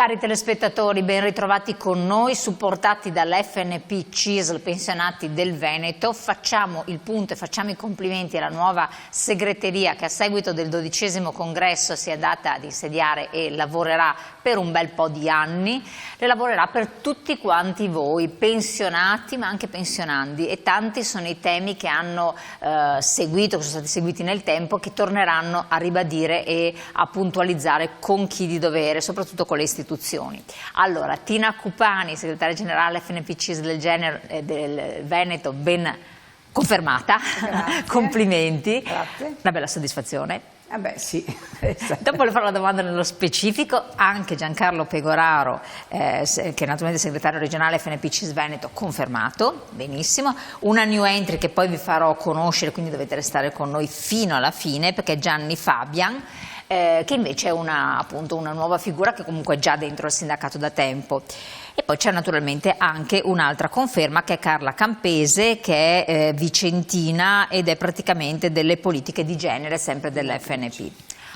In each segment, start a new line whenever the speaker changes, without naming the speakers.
Cari telespettatori, ben ritrovati con noi, supportati dall'FNP CISL Pensionati del Veneto. Facciamo il punto e facciamo i complimenti alla nuova segreteria che a seguito del 12° congresso si è data ad insediare e lavorerà per un bel po' di anni. Le lavorerà per tutti quanti voi, pensionati ma anche pensionandi, e tanti sono i temi che hanno seguito, che sono stati seguiti nel tempo, che torneranno a ribadire e a puntualizzare con chi di dovere, soprattutto con le istituzioni. Allora, Tina Cupani, segretaria generale FNP CISL del Veneto, ben confermata.
Grazie.
Complimenti.
Grazie.
Una bella soddisfazione.
Beh sì.
Dopo le farò la domanda nello specifico. Anche Giancarlo Pegoraro, che è naturalmente segretario regionale FNP CISL Veneto, confermato, benissimo. Una new entry che poi vi farò conoscere, quindi dovete restare con noi fino alla fine, perché è Gianni Fabian, che invece è appunto una nuova figura che comunque è già dentro il sindacato da tempo. E poi c'è naturalmente anche un'altra conferma, che è Carla Campese, che è vicentina ed è praticamente delle politiche di genere sempre dell'FNP.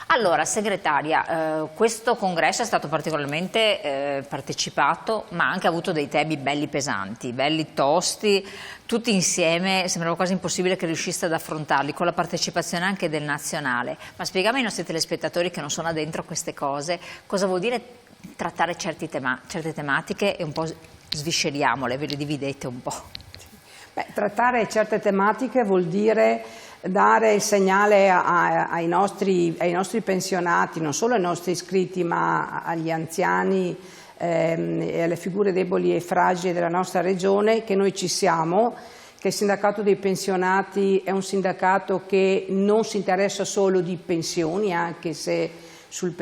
Allora, segretaria, questo congresso è stato particolarmente partecipato, ma anche ha avuto dei temi belli pesanti, belli tosti, tutti insieme. Sembrava quasi impossibile che riusciste ad affrontarli, con la partecipazione anche del nazionale. Ma spiegami ai nostri telespettatori che non sono addentro a queste cose, cosa vuol dire trattare certe tematiche, e un po' svisceriamole, ve le dividete un po'.
Beh, trattare certe tematiche vuol dire dare il segnale ai nostri pensionati, non solo ai nostri iscritti ma agli anziani e alle figure deboli e fragili della nostra regione, che noi ci siamo, che il sindacato dei pensionati è un sindacato che non si interessa solo di pensioni, anche se sul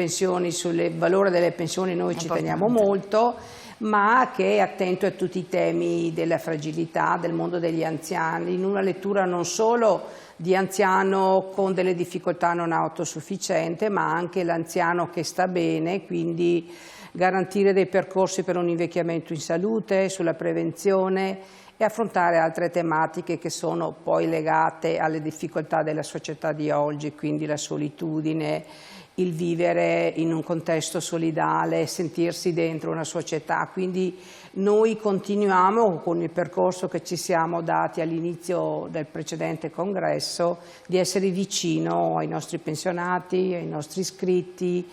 valore delle pensioni noi ci teniamo molto, ma che è attento a tutti i temi della fragilità, del mondo degli anziani, in una lettura non solo di anziano con delle difficoltà non autosufficiente, ma anche l'anziano che sta bene, quindi garantire dei percorsi per un invecchiamento in salute, sulla prevenzione, e affrontare altre tematiche che sono poi legate alle difficoltà della società di oggi, quindi la solitudine, il vivere in un contesto solidale, sentirsi dentro una società. Quindi noi continuiamo con il percorso che ci siamo dati all'inizio del precedente congresso, di essere vicino ai nostri pensionati, ai nostri iscritti,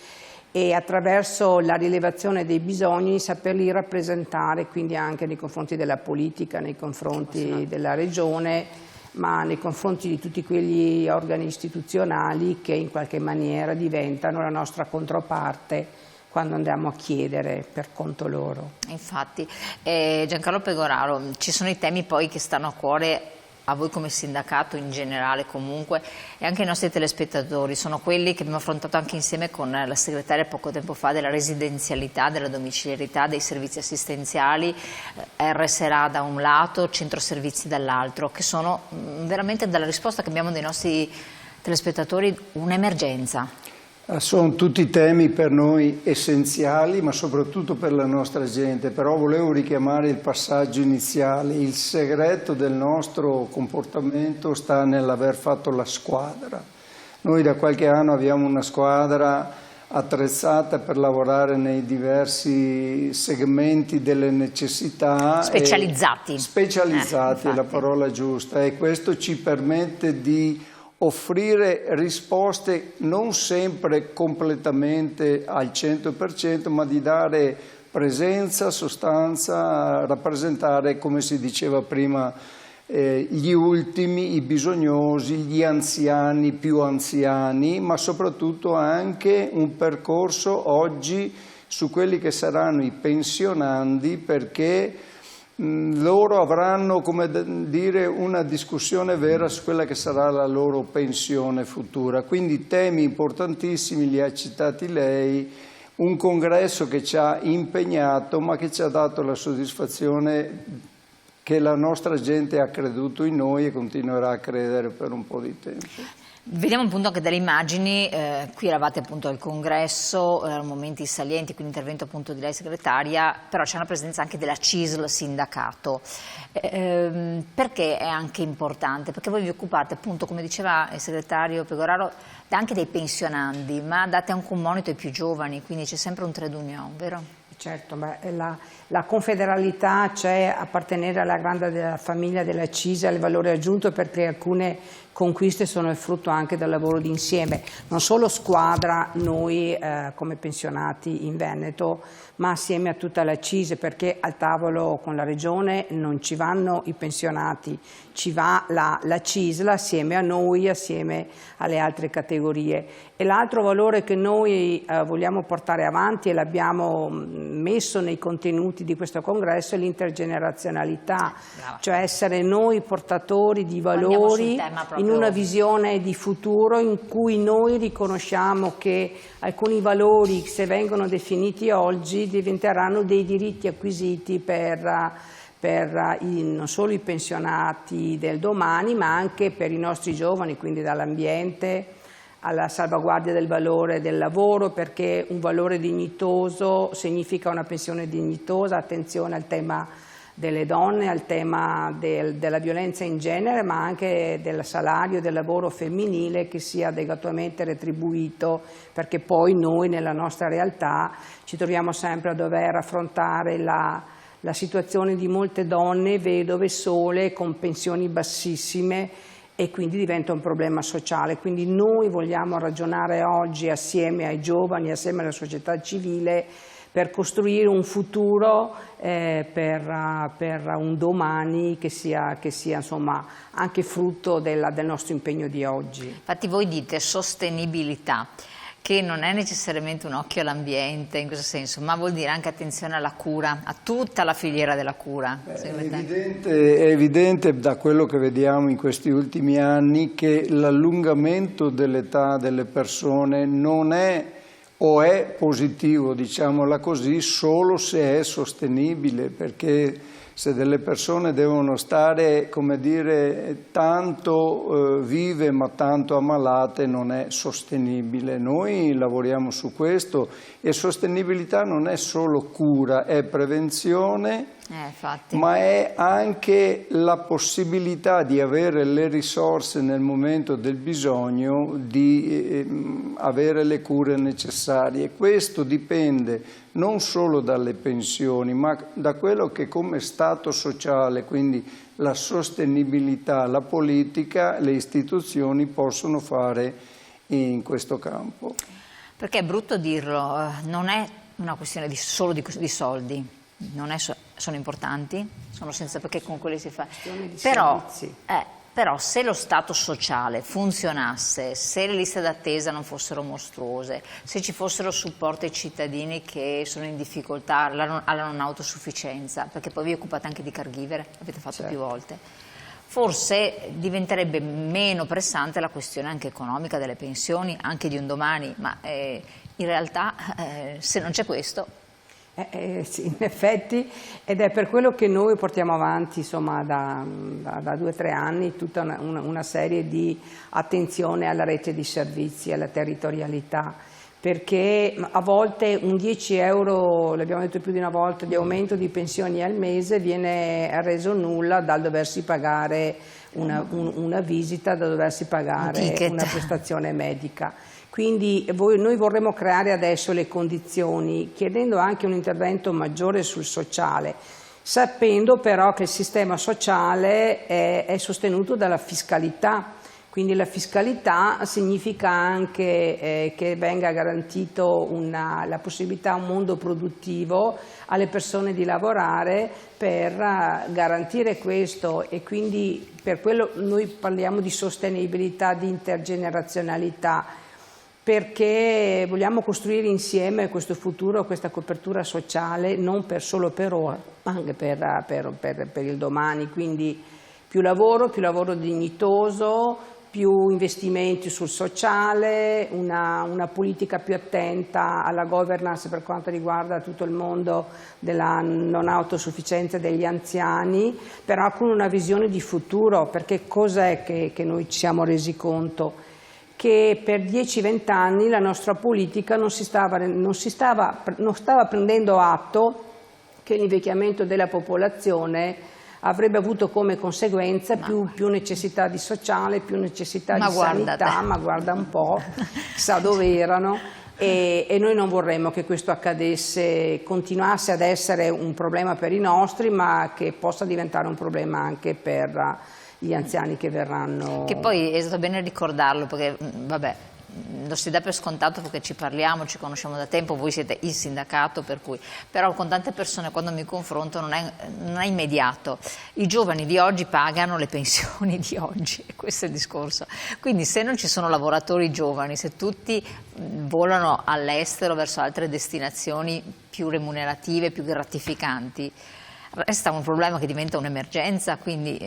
e attraverso la rilevazione dei bisogni saperli rappresentare, quindi anche nei confronti della politica, nei confronti della regione, ma nei confronti di tutti quegli organi istituzionali che in qualche maniera diventano la nostra controparte quando andiamo a chiedere per conto loro.
Infatti, Giancarlo Pegoraro, ci sono i temi poi che stanno a cuore a voi come sindacato in generale comunque, e anche ai nostri telespettatori. Sono quelli che abbiamo affrontato anche insieme con la segretaria poco tempo fa, della residenzialità, della domiciliarità, dei servizi assistenziali, RSRA da un lato, centro servizi dall'altro, che sono veramente, dalla risposta che abbiamo dei nostri telespettatori, un'emergenza.
Sono tutti temi per noi essenziali, ma soprattutto per la nostra gente. Però volevo richiamare il passaggio iniziale. Il segreto del nostro comportamento sta nell'aver fatto la squadra. Noi da qualche anno abbiamo una squadra attrezzata per lavorare nei diversi segmenti delle necessità.
Specializzati.
Specializzati è la parola giusta, e questo ci permette di offrire risposte non sempre completamente al 100%, ma di dare presenza, sostanza, rappresentare, come si diceva prima, gli ultimi, i bisognosi, gli anziani, più anziani, ma soprattutto anche un percorso oggi su quelli che saranno i pensionandi, perché loro avranno, come dire, una discussione vera su quella che sarà la loro pensione futura. Quindi temi importantissimi li ha citati lei, un congresso che ci ha impegnato ma che ci ha dato la soddisfazione che la nostra gente ha creduto in noi e continuerà a credere per un po' di tempo.
Vediamo appunto anche dalle immagini, qui eravate appunto al congresso, momenti salienti, quindi intervento appunto di lei segretaria, però c'è una presenza anche della CISL sindacato. Perché è anche importante? Perché voi vi occupate appunto, come diceva il segretario Pegoraro, anche dei pensionandi, ma date anche un monito ai più giovani, quindi c'è sempre un trade union, vero?
Certo, la confederalità c'è, appartenere alla grande famiglia della CISA è il valore aggiunto, perché alcune conquiste sono il frutto anche del lavoro d'insieme, non solo squadra noi come pensionati in Veneto, ma assieme a tutta la CISA, perché al tavolo con la Regione non ci vanno i pensionati, ci va la CISLA assieme a noi, assieme alle altre categorie. E l'altro valore che noi vogliamo portare avanti, e l'abbiamo messo nei contenuti di questo congresso, è l'intergenerazionalità, cioè essere noi portatori di valori in una visione di futuro in cui noi riconosciamo che alcuni valori, se vengono definiti oggi, diventeranno dei diritti acquisiti per non solo i pensionati del domani, ma anche per i nostri giovani, quindi dall'ambiente alla salvaguardia del valore del lavoro, perché un valore dignitoso significa una pensione dignitosa, attenzione al tema delle donne, al tema della violenza in genere, ma anche del salario e del lavoro femminile che sia adeguatamente retribuito, perché poi noi nella nostra realtà ci troviamo sempre a dover affrontare la situazione di molte donne vedove sole con pensioni bassissime, e quindi diventa un problema sociale. Quindi noi vogliamo ragionare oggi assieme ai giovani, assieme alla società civile, per costruire un futuro, per un domani che sia insomma anche frutto del nostro impegno di oggi.
Infatti voi dite sostenibilità, che non è necessariamente un occhio all'ambiente in questo senso, ma vuol dire anche attenzione alla cura, a tutta la filiera della cura.
È evidente da quello che vediamo in questi ultimi anni che l'allungamento dell'età delle persone non è o è positivo, diciamola così, solo se è sostenibile, perché se delle persone devono stare, come dire, tanto vive ma tanto ammalate, non è sostenibile. Noi lavoriamo su questo, e sostenibilità non è solo cura, è prevenzione, ma è anche la possibilità di avere le risorse nel momento del bisogno, di avere le cure necessarie. Questo dipende non solo dalle pensioni, ma da quello che come Stato sociale, quindi la sostenibilità, la politica, le istituzioni possono fare in questo campo.
Perché è brutto dirlo, non è una questione solo di soldi, sono importanti, sono senza, perché con quelli si fa. Però se lo Stato sociale funzionasse, se le liste d'attesa non fossero mostruose, se ci fossero supporti ai cittadini che sono in difficoltà, alla non autosufficienza, perché poi vi occupate anche di caregiver, l'avete fatto più volte, forse diventerebbe meno pressante la questione anche economica delle pensioni, anche di un domani, ma in realtà se non c'è questo...
Sì, in effetti, ed è per quello che noi portiamo avanti insomma, da 2 o 3 anni tutta una serie di attenzione alla rete di servizi, alla territorialità, perché a volte un 10 euro, l'abbiamo detto più di una volta, di aumento di pensioni al mese viene reso nulla dal doversi pagare una visita, da doversi pagare una prestazione medica. Quindi noi vorremmo creare adesso le condizioni, chiedendo anche un intervento maggiore sul sociale, sapendo però che il sistema sociale è sostenuto dalla fiscalità, quindi la fiscalità significa anche che venga garantito la possibilità a un mondo produttivo alle persone di lavorare per garantire questo, e quindi per quello noi parliamo di sostenibilità, di intergenerazionalità, perché vogliamo costruire insieme questo futuro, questa copertura sociale, non solo per ora, ma anche per il domani. Quindi più lavoro dignitoso, più investimenti sul sociale, una politica più attenta alla governance per quanto riguarda tutto il mondo della non autosufficienza degli anziani, però con una visione di futuro, perché cos'è che noi ci siamo resi conto? Che per 10-20 anni la nostra politica non stava prendendo atto che l'invecchiamento della popolazione avrebbe avuto come conseguenza più necessità di sociale, più necessità di sanità, ma guarda un po', sa dove erano. E noi non vorremmo che questo accadesse, continuasse ad essere un problema per i nostri, ma che possa diventare un problema anche per gli anziani che verranno.
Che poi è stato bene ricordarlo, perché vabbè, lo si dà per scontato perché ci parliamo, ci conosciamo da tempo, voi siete il sindacato, per cui, però con tante persone quando mi confronto non è immediato. I giovani di oggi pagano le pensioni di oggi, e questo è il discorso. Quindi se non ci sono lavoratori giovani, se tutti volano all'estero verso altre destinazioni più remunerative, più gratificanti, resta un problema che diventa un'emergenza, quindi...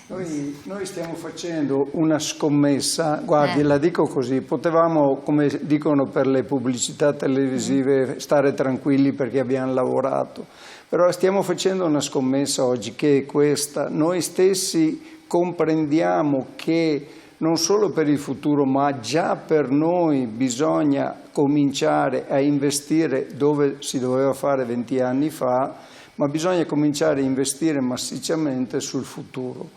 Noi stiamo facendo una scommessa, guardi, la dico così, potevamo, come dicono per le pubblicità televisive, stare tranquilli perché abbiamo lavorato, però stiamo facendo una scommessa oggi che è questa: noi stessi comprendiamo che non solo per il futuro, ma già per noi bisogna cominciare a investire dove si doveva fare 20 anni fa, ma bisogna cominciare a investire massicciamente sul futuro.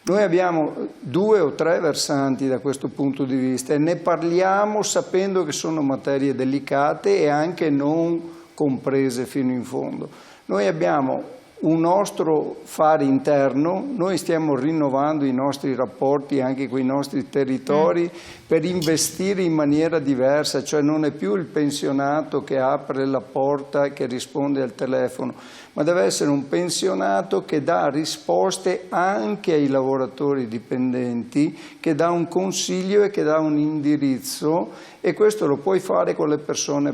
Noi abbiamo 2 o 3 versanti da questo punto di vista e ne parliamo sapendo che sono materie delicate e anche non comprese fino in fondo. Noi abbiamo un nostro fare interno, noi stiamo rinnovando i nostri rapporti anche con i nostri territori per investire in maniera diversa, cioè non è più il pensionato che apre la porta e che risponde al telefono, ma deve essere un pensionato che dà risposte anche ai lavoratori dipendenti, che dà un consiglio e che dà un indirizzo, e questo lo puoi fare con le persone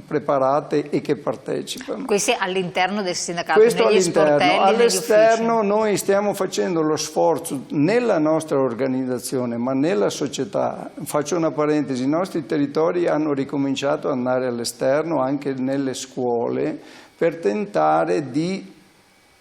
preparate e che partecipano.
Questo all'interno del sindacato,
questo
negli sportelli,
all'esterno noi stiamo facendo lo sforzo nella nostra organizzazione, ma nella società. Faccio una parentesi: i nostri territori hanno ricominciato ad andare all'esterno anche nelle scuole per tentare di,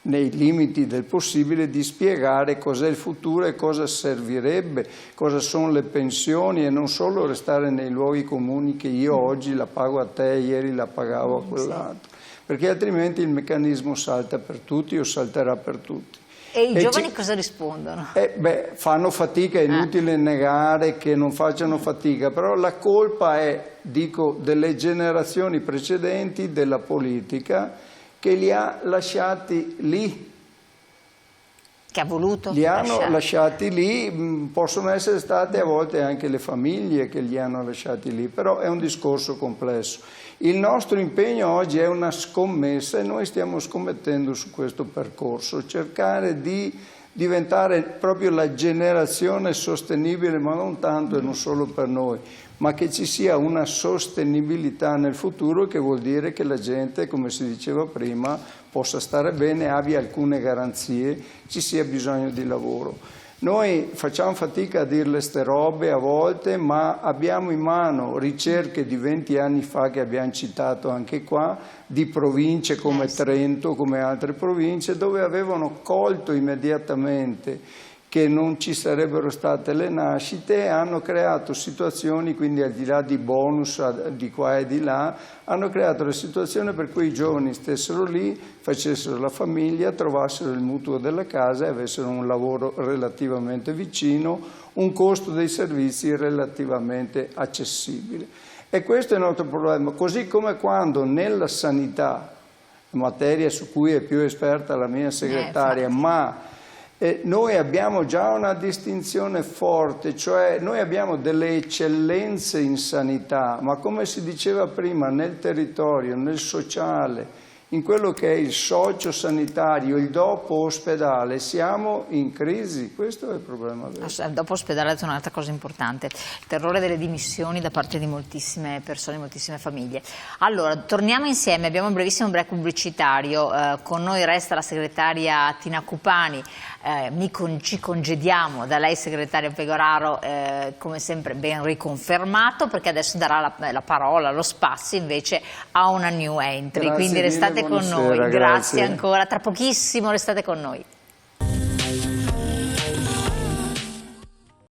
nei limiti del possibile, di spiegare cos'è il futuro e cosa servirebbe, cosa sono le pensioni, e non solo restare nei luoghi comuni che io oggi la pago a te, ieri la pagavo a quell'altro, perché altrimenti il meccanismo salta per tutti o salterà per tutti.
E i giovani cosa rispondono?
Fanno fatica, è inutile negare che non facciano fatica, però la colpa è, dico, delle generazioni precedenti, della politica, che li ha lasciati lì.
Che ha voluto
li hanno lasciati lì, possono essere state a volte anche le famiglie che li hanno lasciati lì, però è un discorso complesso. Il nostro impegno oggi è una scommessa e noi stiamo scommettendo su questo percorso, cercare di diventare proprio la generazione sostenibile, ma non tanto e non solo per noi, ma che ci sia una sostenibilità nel futuro, che vuol dire che la gente, come si diceva prima, possa stare bene, abbia alcune garanzie, ci sia bisogno di lavoro. Noi facciamo fatica a dirle ste robe a volte, ma abbiamo in mano ricerche di 20 anni fa che abbiamo citato anche qua, di province come Trento, come altre province, dove avevano colto immediatamente che non ci sarebbero state le nascite e hanno creato situazioni, quindi al di là di bonus di qua e di là, hanno creato la situazione per cui i giovani stessero lì, facessero la famiglia, trovassero il mutuo della casa e avessero un lavoro relativamente vicino, un costo dei servizi relativamente accessibile. E questo è il nostro problema, così come quando nella sanità, materia su cui è più esperta la mia segretaria, ma noi abbiamo già una distinzione forte, cioè noi abbiamo delle eccellenze in sanità, ma come si diceva prima, nel territorio, nel sociale, in quello che è il socio-sanitario, il dopo ospedale, siamo in crisi, questo è il problema vero.
Il dopo ospedale è un'altra cosa importante, il terrore delle dimissioni da parte di moltissime persone, moltissime famiglie. Allora, torniamo insieme, abbiamo un brevissimo break pubblicitario, con noi resta la segretaria Tina Cupani, ci congediamo da lei segretario Pegoraro, come sempre ben riconfermato, perché adesso darà la parola, lo spazio invece a una new entry, quindi restate con noi, grazie ancora, tra pochissimo restate con noi.